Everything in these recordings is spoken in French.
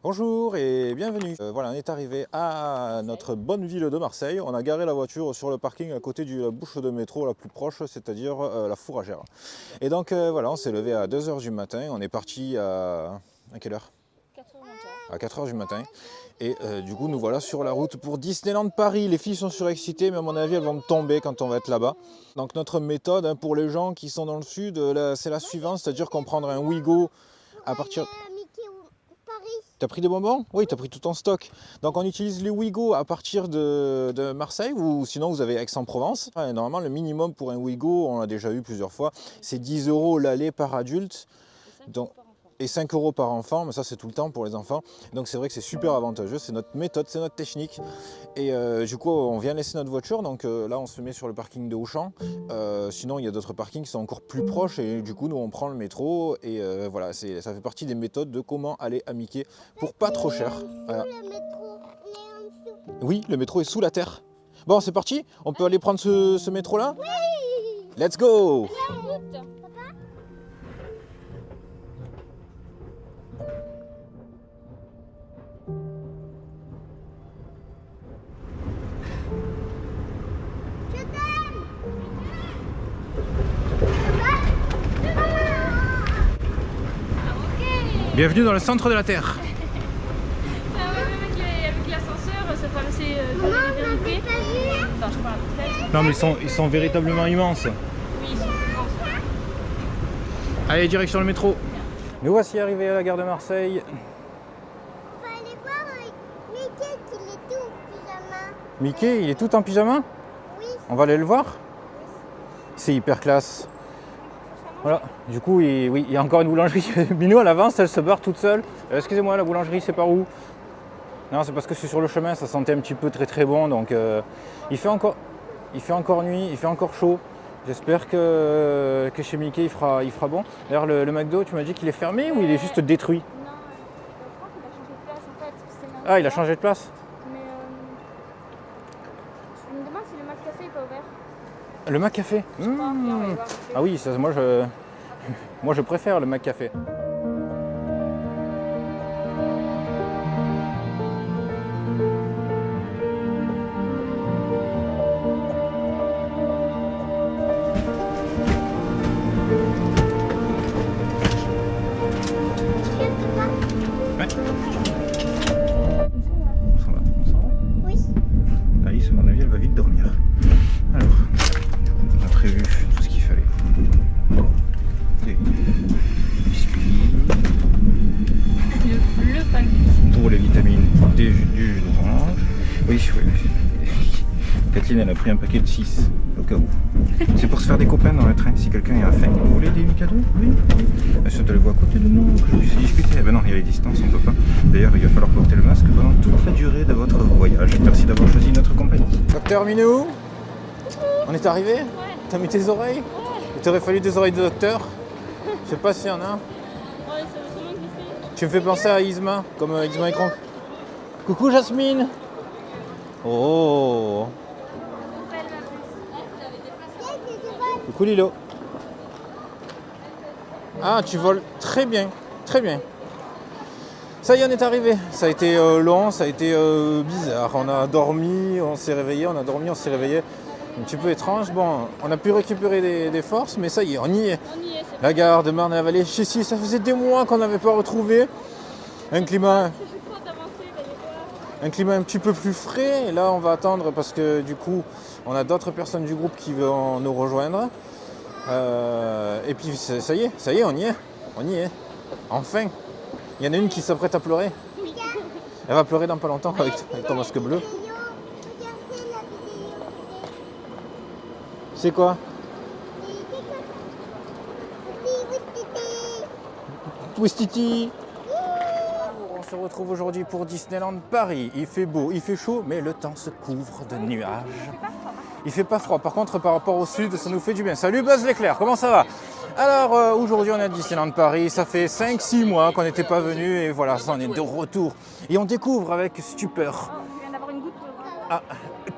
Bonjour et bienvenue. Voilà, on est arrivé à notre bonne ville de Marseille. On a garé la voiture sur le parking à côté de la bouche de métro la plus proche, c'est-à-dire la Fourragère. Et donc voilà, on s'est levé à 2 h du matin. On est parti à quelle heure? 4 heures du matin. À 4 h du matin. Et du coup, nous voilà sur la route pour Disneyland Paris. Les filles sont surexcitées, mais à mon avis, elles vont tomber quand on va être là-bas. Donc notre méthode pour les gens qui sont dans le sud, c'est la suivante, c'est-à-dire qu'on prendra un Ouigo à partir... T'as pris des bonbons? Oui, t'as pris tout en stock. Donc on utilise les Ouigo à partir de Marseille ou sinon vous avez Aix-en-Provence. Ouais, normalement le minimum pour un Ouigo, on l'a déjà eu plusieurs fois, c'est 10 € l'aller par adulte. Donc, et 5 € par enfant, mais ça c'est tout le temps pour les enfants. Donc c'est vrai que c'est super avantageux, c'est notre méthode, c'est notre technique. Et du coup on vient laisser notre voiture, donc là on se met sur le parking de Auchan. Sinon il y a d'autres parkings qui sont encore plus proches et du coup nous on prend le métro. Et voilà, ça fait partie des méthodes de comment aller à Mickey pour pas trop cher. Oui, le métro est sous la terre. Bon c'est parti, on peut aller prendre ce métro là? Let's go! Bienvenue dans le centre de la Terre. Avec l'ascenseur, ça paraissait bien loupé. Enfin, je parle peut-être. Non mais ils sont véritablement immenses. Oui, ils sont immenses. Allez, direction le métro. Nous voici arrivés à la gare de Marseille. On va aller voir Mickey qui est tout en pyjama. Mickey, il est tout en pyjama? Oui. On va aller le voir? C'est hyper classe. Voilà, du coup, oui, il y a encore une boulangerie. Minou, elle avance, elle se barre toute seule. Excusez-moi, la boulangerie, c'est par où? Non, c'est parce que c'est sur le chemin, ça sentait un petit peu très bon. Donc, il fait encore nuit, il fait encore chaud. J'espère que chez Mickey, il fera bon. D'ailleurs, le McDo, tu m'as dit qu'il est fermé ou il est juste détruit? Non, je crois qu'il a changé de place en fait. C'était Ah, il a changé de place? Mais je me demande si le McCafé n'est pas ouvert. Le McCafé? Je sais pas, viens, on va aller voir. Ah oui, ça, moi je préfère le McCafé. Ouais. Ça va? Oui. Alice, à mon avis, elle va vite dormir. Alors, on a prévu tout ce qu'il fallait. Des biscuits. Le pack. Pour les vitamines, du jus d'orange. Oui. Kathleen, elle a pris un paquet de 6, au cas où. C'est pour se faire des copains dans le train, si quelqu'un a faim. Vous voulez des cadeaux? Oui. Asseyez-vous à côté de nous, que je puisse discuter. Eh ben non, il y a les distances, on ne peut pas. D'ailleurs, il va falloir porter le masque pendant toute la durée de votre voyage. Merci d'avoir choisi notre compagnie. Docteur Minou, on est arrivé? Ouais. T'as mis tes oreilles? Ouais. Il t'aurait fallu des oreilles de docteur? Je sais pas s'il y en a. Ouais, ça va sûrement glisser. Tu me fais penser à Isma, comme Isma Écran. Coucou Jasmine. Oh. Coucou Lilo. Ah, tu voles très bien, très bien. Ça y est, on est arrivé. Ça a été long, ça a été bizarre. On a dormi, on s'est réveillé, on a dormi, on s'est réveillé. Un petit peu étrange. Bon, on a pu récupérer des forces, mais ça y est, on y est. On y est, c'est La gare de Marne-la-Vallée, Chessy, ça faisait des mois qu'on n'avait pas retrouvé. Un climat un petit peu plus frais. Et là, on va attendre parce que du coup, on a d'autres personnes du groupe qui vont nous rejoindre. Et puis, ça y est, on y est. On y est. Enfin. Il y en a une qui s'apprête à pleurer. Elle va pleurer dans pas longtemps avec ton masque bleu. Regardez la vidéo. C'est quoi? Twistiti. On se retrouve aujourd'hui pour Disneyland Paris. Il fait beau, il fait chaud, mais le temps se couvre de nuages. Il fait pas froid. Par contre, par rapport au sud, ça nous fait du bien. Salut Buzz l'éclair, comment ça va? Alors aujourd'hui on est à Disneyland Paris, ça fait 5-6 mois qu'on n'était pas venu et voilà, ça on est de retour. Et on découvre avec stupeur. Je viens d'avoir une goutte sur le bras.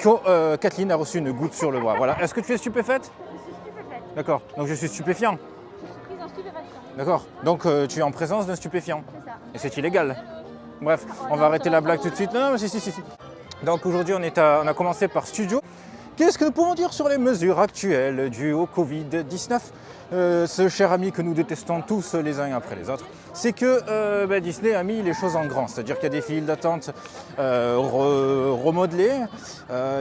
que Kathleen a reçu une goutte sur le bras. Voilà. Est-ce que tu es stupéfaite? Je suis stupéfaite. D'accord. Donc je suis stupéfiant. Je suis prise en stupéfaction. D'accord. Donc tu es en présence d'un stupéfiant. C'est ça. Et c'est illégal. Bref, on va arrêter la blague tout de suite. Non, non, si. Donc aujourd'hui, on a commencé par Studio. Qu'est-ce que nous pouvons dire sur les mesures actuelles dues au Covid-19 ? Ce cher ami que nous détestons tous les uns après les autres, c'est que Disney a mis les choses en grand. C'est-à-dire qu'il y a des files d'attente remodelées,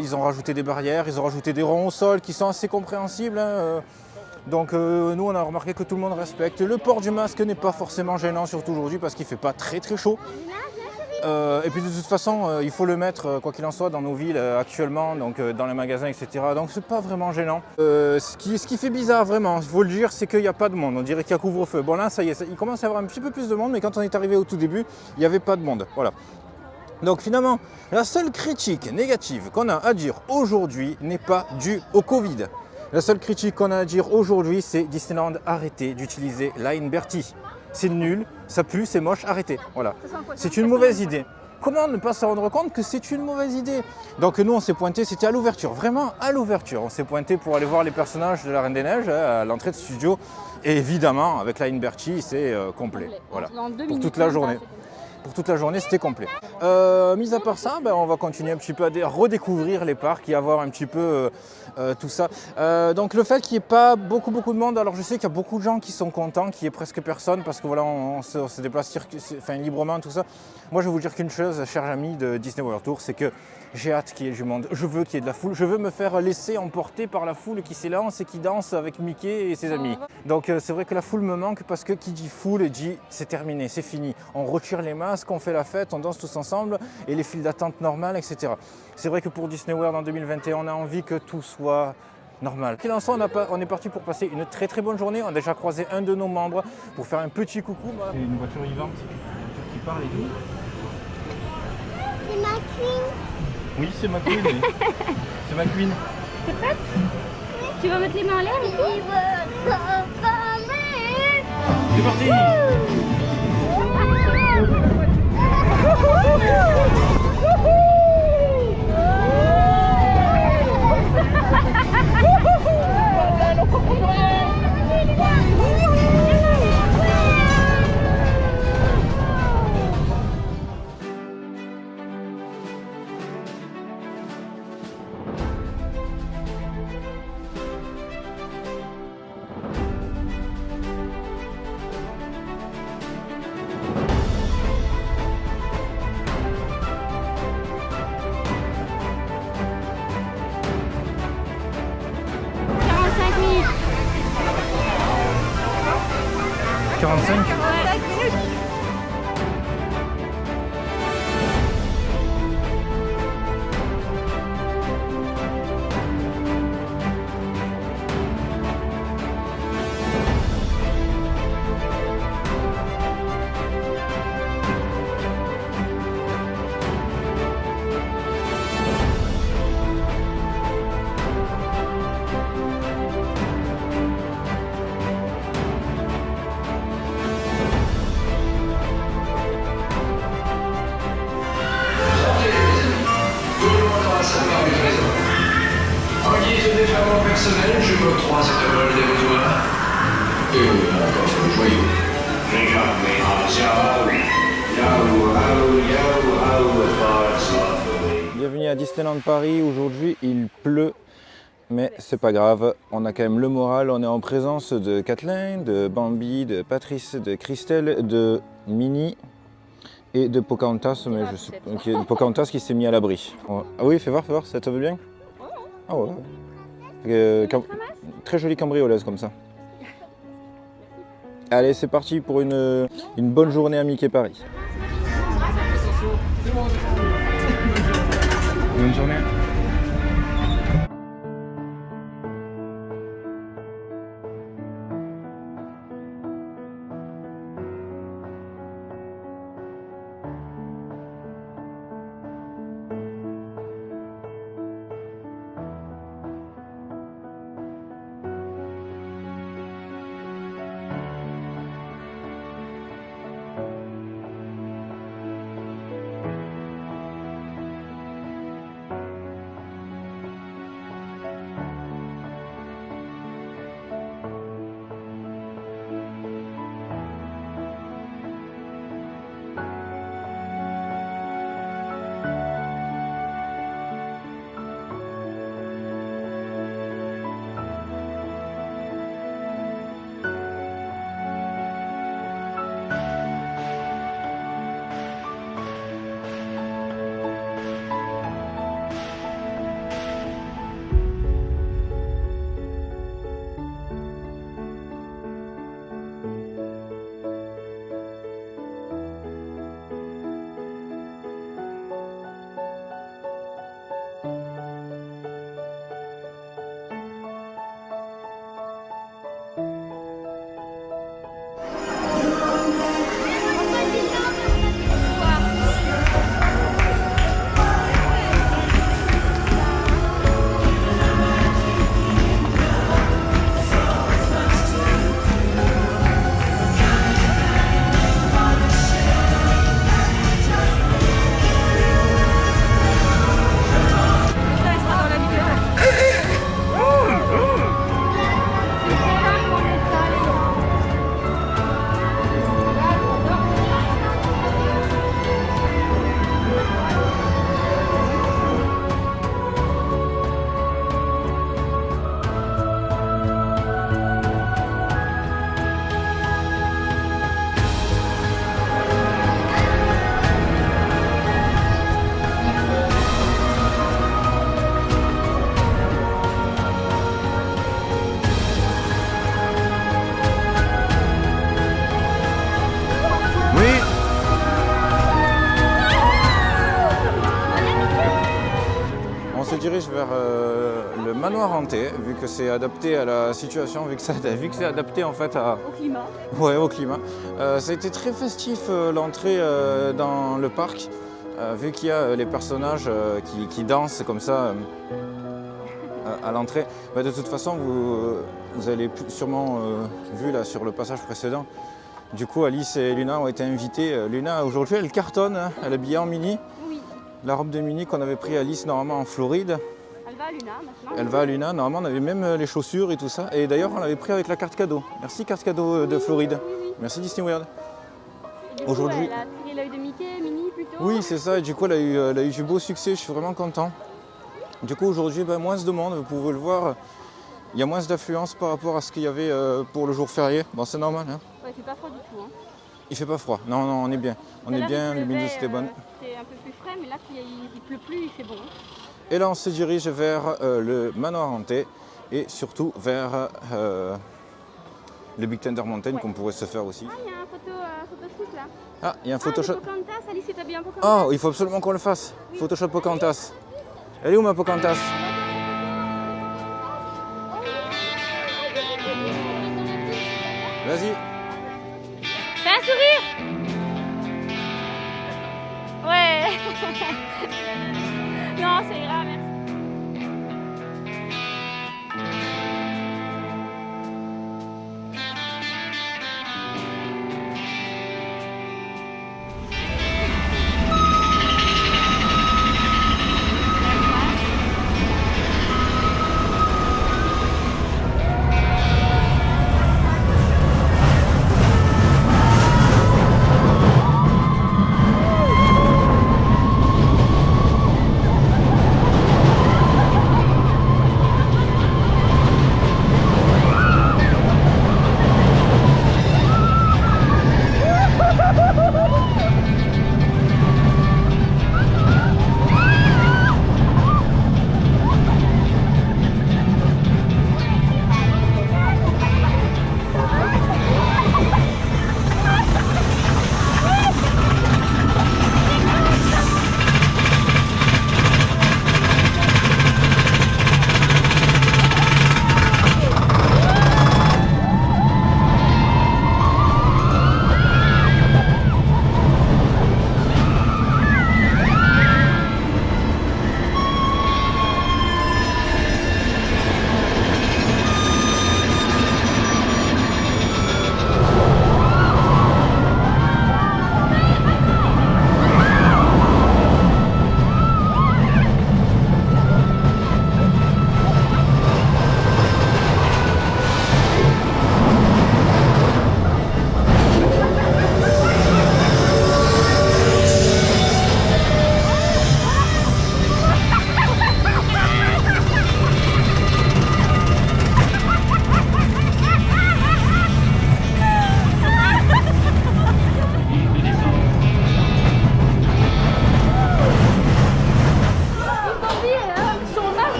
ils ont rajouté des barrières, ils ont rajouté des ronds au sol qui sont assez compréhensibles. Donc nous on a remarqué que tout le monde respecte. Le port du masque n'est pas forcément gênant, surtout aujourd'hui parce qu'il ne fait pas très chaud. Et puis de toute façon, il faut le mettre, quoi qu'il en soit, dans nos villes actuellement, donc dans les magasins, etc. Donc c'est pas vraiment gênant. Ce qui fait bizarre vraiment, il faut le dire, c'est qu'il n'y a pas de monde. On dirait qu'il y a couvre-feu. Bon là, ça y est, il commence à y avoir un petit peu plus de monde, mais quand on est arrivé au tout début, il n'y avait pas de monde. Voilà. Donc finalement, la seule critique négative qu'on a à dire aujourd'hui n'est pas due au Covid. La seule critique qu'on a à dire aujourd'hui, c'est Disneyland, arrêtez d'utiliser Line Bertie. C'est nul, ça pue, c'est moche, arrêtez. Voilà. C'est une mauvaise idée. Comment ne pas se rendre compte que c'est une mauvaise idée? Donc nous, on s'est pointé, c'était à l'ouverture, vraiment à l'ouverture. On s'est pointé pour aller voir les personnages de la Reine des Neiges à l'entrée de Studio. Et évidemment, avec Line Bertie, c'est complet. Voilà. Pour toute la journée. Pour toute la journée, c'était complet. Mis à part ça, on va continuer un petit peu à redécouvrir les parcs et à voir un petit peu tout ça. Donc le fait qu'il n'y ait pas beaucoup de monde, alors je sais qu'il y a beaucoup de gens qui sont contents, qu'il n'y ait presque personne parce que voilà, on se déplace librement, tout ça. Moi, je vais vous dire qu'une chose, chers amis de Disney World Tour, c'est que j'ai hâte qu'il y ait du monde. Je veux qu'il y ait de la foule. Je veux me faire laisser emporter par la foule qui s'élance et qui danse avec Mickey et ses amis. Donc c'est vrai que la foule me manque parce que qui dit foule dit c'est terminé, c'est fini. On retire les masques, on fait la fête, on danse tous ensemble et les files d'attente normales, etc. C'est vrai que pour Disney World en 2021, on a envie que tout soit normal. Qu'il en soit, on est parti pour passer une très bonne journée. On a déjà croisé un de nos membres pour faire un petit coucou. C'est une voiture vivante, une voiture qui parle et tout. C'est ma queen. Oui, c'est ma queen. Oui. C'est ma queen. T'es prête? Tu vas mettre les mains en l'air? C'est parti. Personnel, je m'octroie cette vol dérisoire. Et encore le joyau. Bienvenue à Disneyland Paris. Aujourd'hui, il pleut, mais c'est pas grave. On a quand même le moral. On est en présence de Kathleen, de Bambi, de Patrice, de Christelle, de Minnie et de Pocahontas, mais je sais pas, Pocahontas qui s'est mis à l'abri. Ah oui, fais voir, ça te veut bien? Ah ouais. Très jolie cambriolaise comme ça. Allez, c'est parti pour une bonne journée à Mickey Paris. Bonne journée. dirige vers le manoir hanté, vu que c'est adapté à la situation, vu que c'est adapté en fait Au climat. ouais, au climat. Ça a été très festif l'entrée dans le parc, vu qu'il y a les personnages qui dansent comme ça à l'entrée. Bah, de toute façon, vous avez sûrement vu là sur le passage précédent. Du coup, Alice et Luna ont été invitées. Luna, aujourd'hui, elle cartonne, hein. Elle est habillée en mini. Oui. La robe de mini qu'on avait pris Alice normalement en Floride. Elle va à Luna maintenant. Elle va à Luna. Normalement, on avait même les chaussures et tout ça. Et d'ailleurs, on l'avait pris avec la carte cadeau. Merci, carte cadeau de Floride. Oui. Merci, Disney World. Et du coup, Aujourd'hui- elle a tiré l'œil de Mickey, Minnie plutôt. Oui, c'est ça. Et du coup, elle a eu du beau succès. Je suis vraiment content. Du coup, aujourd'hui, moins de monde. Vous pouvez le voir. Il y a moins d'affluence par rapport à ce qu'il y avait pour le jour férié. Bon, c'est normal. Hein. Ouais, il fait pas froid du tout. Hein. Il fait pas froid. Non, non, on est bien. On est bien. Luminosité est bonne. C'était un peu plus frais, mais là, il pleut plus, il fait bon. Et là, on se dirige vers le manoir hanté et surtout vers le Big Thunder Mountain qu'on pourrait se faire aussi. Ah, il y a un photoshoot là. Ah, il y a un Ah, Photoshop. Pocahontas, Alice est habillée en Pocahontas. Oh, il faut absolument qu'on le fasse. Photoshop Pocahontas. Elle est où ma Pocahontas? Vas-y. Fais un sourire. Ouais. Non, ça ira, merci.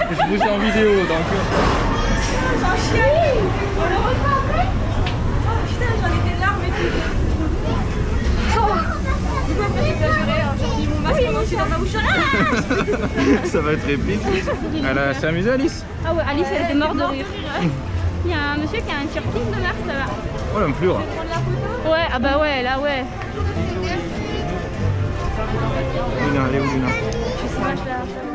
Je vous ai en vidéo donc. J'en chiale. On le reprend après. Oh putain, j'en ai des larmes et tout. Oh. Du coup, après, j'ai exagéré. J'ai mis mon masque pendant que je suis dans ma bouche. Ça va être épique. Elle s'est amusée, Alice? Ah ouais, Alice, elle était morte de rire. Il y a un monsieur qui a un surprise de Mars là-bas. Oh, la pleure. Ouais, ah bah ouais, là ouais. Luna, elle est où, Luna? Je sais pas, je la vois pas.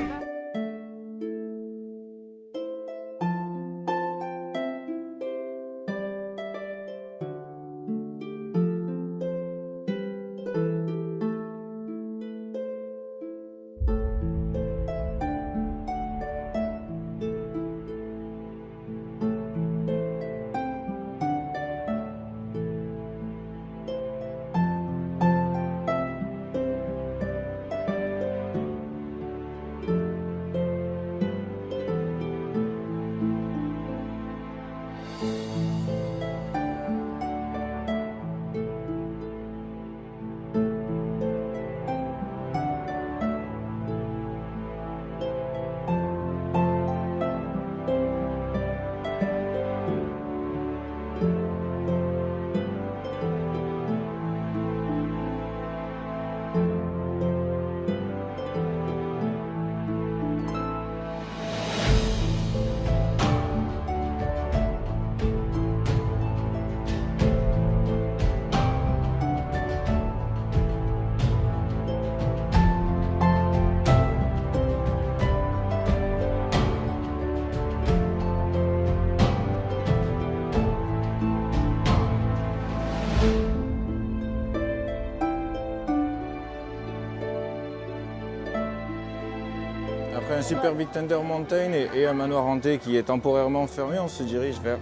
Après un super Big Thunder Mountain et un manoir hanté qui est temporairement fermé, on se dirige vers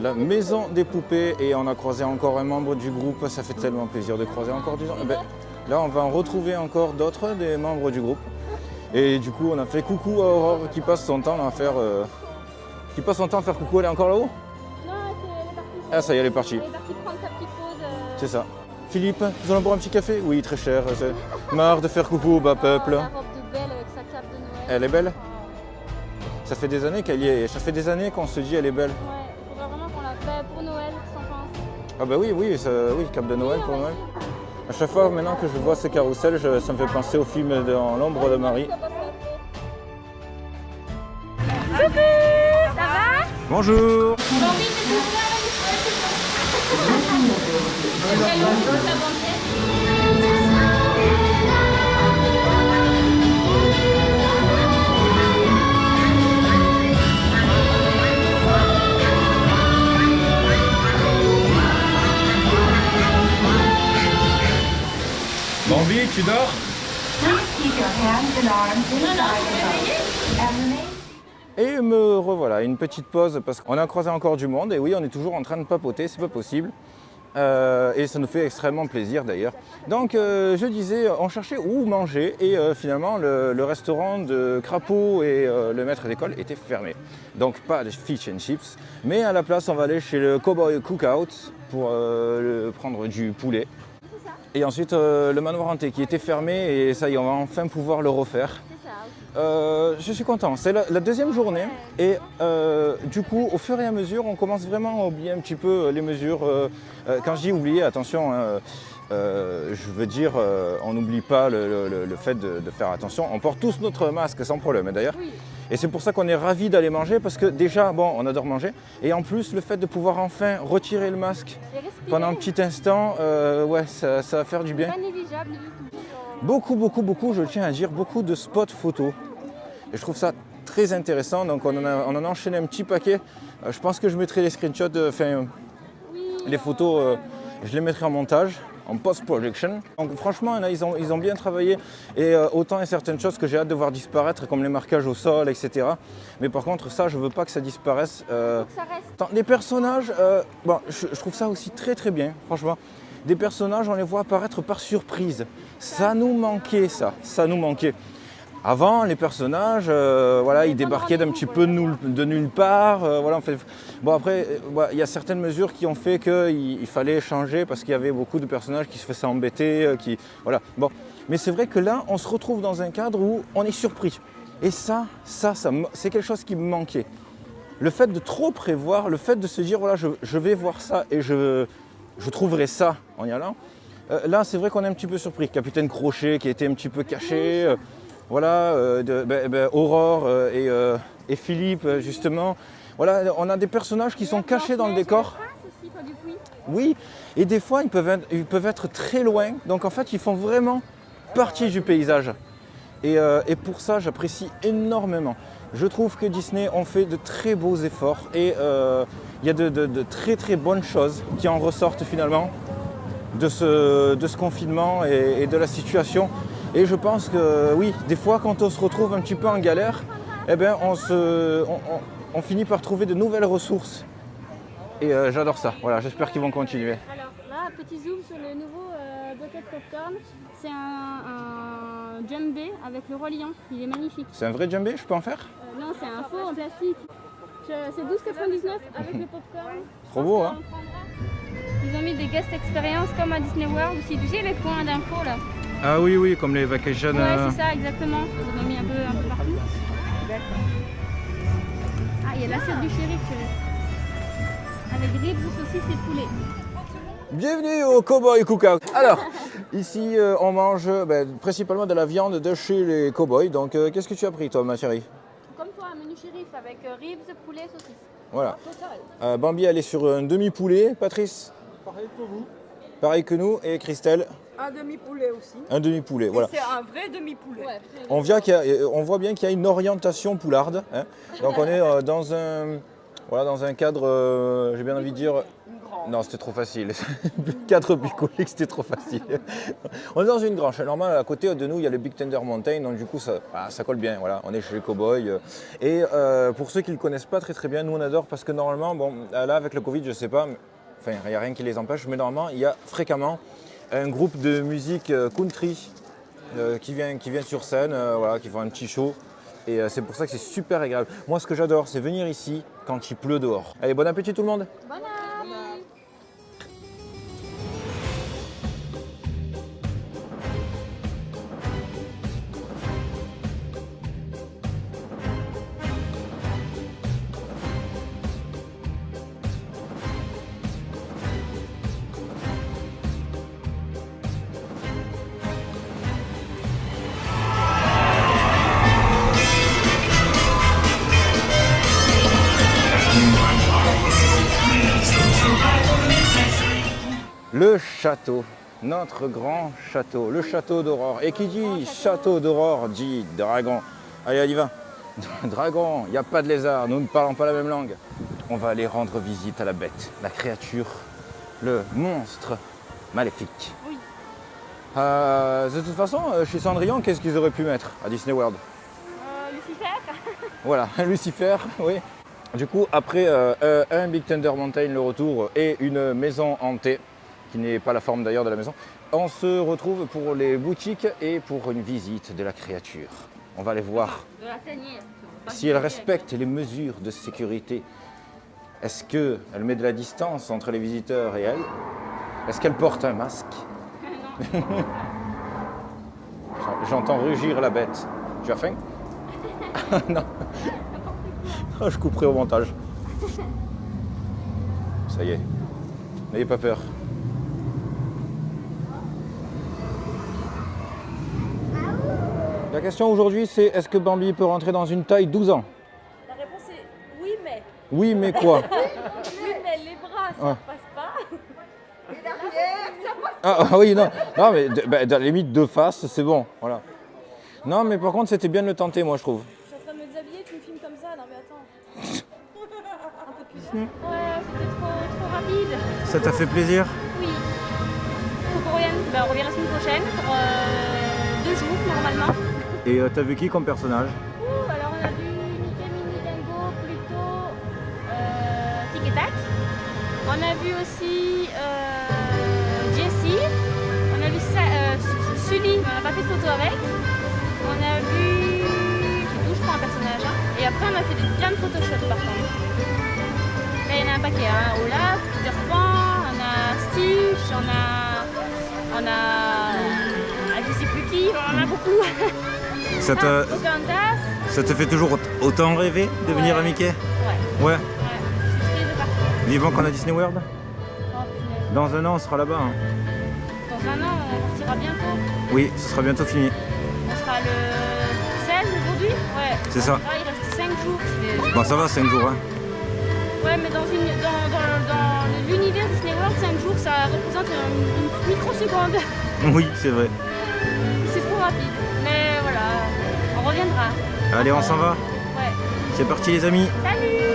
la maison des poupées et on a croisé encore un membre du groupe. Ça fait tellement plaisir de croiser encore du gens. Là, on va en retrouver encore d'autres des membres du groupe. Et du coup, on a fait coucou à Aurore qui passe son temps à faire coucou. Elle est encore là-haut? Non, elle est partie. Ah, ça y est, elle est partie. Elle est partie prendre sa petite pause. C'est ça. Philippe, nous allons boire un petit café? Oui, très cher. Marre de faire coucou au bas peuple. La robe de Belle avec sa cape de Noël. Elle est belle? Ça fait des années qu'elle y est. Ça fait des années qu'on se dit elle est belle. Ouais, il faudrait vraiment qu'on la fait pour Noël, qu'est-ce que t'en penses? Ah bah oui, oui, cape de Noël pour Noël. À chaque fois maintenant que je vois ce carrousel, ça me fait penser au film Dans l'ombre de Marie. Ça va? Bonjour. Bambi, tu dors? Et me revoilà, une petite pause parce qu'on a croisé encore du monde et oui, on est toujours en train de papoter, c'est pas possible. Et ça nous fait extrêmement plaisir d'ailleurs. Donc je disais, on cherchait où manger et finalement le restaurant de Crapaud et le maître d'école était fermé. Donc pas de fish and chips, mais à la place on va aller chez le Cowboy Cookout pour prendre du poulet. Et ensuite le manoir hanté qui était fermé et ça y est, on va enfin pouvoir le refaire. Je suis content, c'est la deuxième journée et du coup au fur et à mesure on commence vraiment à oublier un petit peu les mesures. Quand je dis oublier, attention, je veux dire on n'oublie pas le fait de faire attention, on porte tous notre masque sans problème d'ailleurs. Oui. Et c'est pour ça qu'on est ravis d'aller manger parce que déjà bon on adore manger et en plus le fait de pouvoir enfin retirer le masque pendant un petit instant, ouais ça va faire du bien. Pas négligeable du tout. Beaucoup, je tiens à dire, beaucoup de spots photos. Et je trouve ça très intéressant, donc on en a enchaîné un petit paquet. Je pense que je mettrai les screenshots, les photos, je les mettrai en montage, en post-production. Donc franchement, là, ils ont bien travaillé. Et autant il y a certaines choses que j'ai hâte de voir disparaître, comme les marquages au sol, etc. Mais par contre, ça, je veux pas que ça disparaisse. Faut que ça reste. Les personnages, bon, je trouve ça aussi très bien, franchement. Des personnages, on les voit apparaître par surprise. Ça nous manquait, ça nous manquait. Avant, les personnages, voilà, ils débarquaient d'un petit peu de nulle part. Voilà, bon, après, il y a certaines mesures qui ont fait qu'il fallait changer parce qu'il y avait beaucoup de personnages qui se faisaient embêter. Voilà. Bon. Mais c'est vrai que là, on se retrouve dans un cadre où on est surpris. Et ça c'est quelque chose qui me manquait. Le fait de trop prévoir, le fait de se dire, voilà, je vais voir ça et je trouverai ça en y allant. Là, c'est vrai qu'on est un petit peu surpris. Capitaine Crochet qui était un petit peu caché. Voilà, Aurore et Philippe, justement. Voilà, on a des personnages qui sont cachés dans le décor. Oui, et des fois, ils peuvent être très loin. Donc, en fait, ils font vraiment partie du paysage. Et pour ça, j'apprécie énormément. Je trouve que Disney ont fait de très beaux efforts et il y a de très bonnes choses qui en ressortent finalement de ce confinement et de la situation. Et je pense que oui, des fois quand on se retrouve un petit peu en galère, eh bien, on finit par trouver de nouvelles ressources. Et j'adore ça, voilà, j'espère qu'ils vont continuer. Alors là, petit zoom sur le nouveau bucket popcorn. C'est un jumbo avec le roi lion, il est magnifique. C'est un vrai jumbo, je peux en faire? Non, c'est un faux en plastique. C'est 12,99 avec le popcorn. Trop beau, hein? Ils ont mis des guest experience comme à Disney World aussi. Tu sais les points d'info là? Ah oui, comme les vacations. Ouais, c'est ça, exactement. Ils ont mis un peu partout. Ah, il y a l'assiette du shérif, avec ribs, saucisses et poulet. Bienvenue au Cowboy Cookout. Alors, ici, on mange principalement de la viande de chez les cowboys. Donc, qu'est-ce que tu as pris, toi, ma chérie? Comme toi, un menu shérif avec ribs, poulet, saucisses. Voilà. Bambi, elle est sur un demi-poulet. Patrice? Pareil pour vous. Pareil que nous. Et Christelle? Un demi-poulet aussi. Un demi-poulet, voilà. C'est un vrai demi-poulet. Ouais. On voit bien qu'il y a une orientation poularde. Hein. Donc, on est dans un cadre, j'ai bien envie de dire, Une grande. Non, c'était trop facile. 4 bucoliques, c'était trop facile. On est dans une grange. Normalement, à côté de nous, il y a le Big Thunder Mountain, donc du coup, ça colle bien. Voilà, on est chez les cowboys. Et pour ceux qui ne le connaissent pas très bien, nous on adore parce que normalement, bon, là avec le Covid, je sais pas, enfin, il n'y a rien qui les empêche, mais normalement, il y a fréquemment un groupe de musique country qui vient sur scène, voilà, qui font un petit show. Et c'est pour ça que c'est super agréable. Moi, ce que j'adore, c'est venir ici quand il pleut dehors. Allez, bon appétit tout le monde. Bon appétit. Le château, notre grand château, le château d'Aurore. Et qui dit château d'Aurore dit dragon. Allez, on y va. Dragon, il n'y a pas de lézard, nous ne parlons pas la même langue. On va aller rendre visite à la bête, la créature, le monstre maléfique. Oui. De toute façon, chez Cendrillon, qu'est-ce qu'ils auraient pu mettre à Disney World? Lucifer. Voilà, Lucifer, oui. Du coup, après un Big Thunder Mountain, le retour, et une maison hantée, qui n'est pas la forme d'ailleurs de la maison, on se retrouve pour les boutiques et pour une visite de la créature. On va aller voir De la tanière. si elle respecte les mesures de sécurité. Est-ce qu'elle met de la distance entre les visiteurs et elle? Est-ce qu'elle porte un masque? J'entends rugir la bête. Tu as faim? Non. Oh, je couperai au montage. Ça y est. N'ayez pas peur. La question aujourd'hui, c'est est-ce que Bambi peut rentrer dans une taille 12 ans? La réponse est oui, mais. Oui, mais quoi? Oui, mais les bras, ça Ouais. passe pas. Ah oui, non, non mais dans la limite de face, c'est bon, voilà. Non, mais par contre, c'était bien de le tenter, moi, je trouve. Je suis en train de me déshabiller, tu me filmes comme ça. Non, mais attends. Un peu plus. Ouais, c'était trop rapide. Ça t'a fait plaisir? Oui. Faut qu'on revienne. On revient la semaine prochaine pour 2 jours normalement. Et t'as vu qui comme personnage? Alors on a vu Mickey, Minnie, Dingo, Pluto, Tic et Tac. On a vu aussi Jessie. On a vu Sully, mais on n'a pas fait de photo avec. On a vu... C'est tout, je crois, un personnage. Hein. Et après on a fait plein de photoshops par contre. Là il y en a un paquet. Hein. Olaf, Peter Pan, on a Stitch, on a... je sais plus qui, on en a beaucoup. Ça te fait toujours autant rêver de venir à Mickey? Ouais. Ouais. Ouais, je suis triste de partir. Vivant qu'on a Disney World? Oh punaise. Dans un an, on sera là-bas. Hein. Dans un an, on partira bientôt. Oui, ce sera bientôt fini. On sera le 16 aujourd'hui. Ouais. C'est ça. Ah, il reste 5 jours. Bon, ça va, 5 jours. Hein. Ouais, mais dans l'univers Disney World, 5 jours, ça représente une microseconde. Oui, c'est vrai. C'est trop rapide. Mais voilà, on reviendra. Allez, on s'en va. Ouais. C'est parti, les amis. Salut!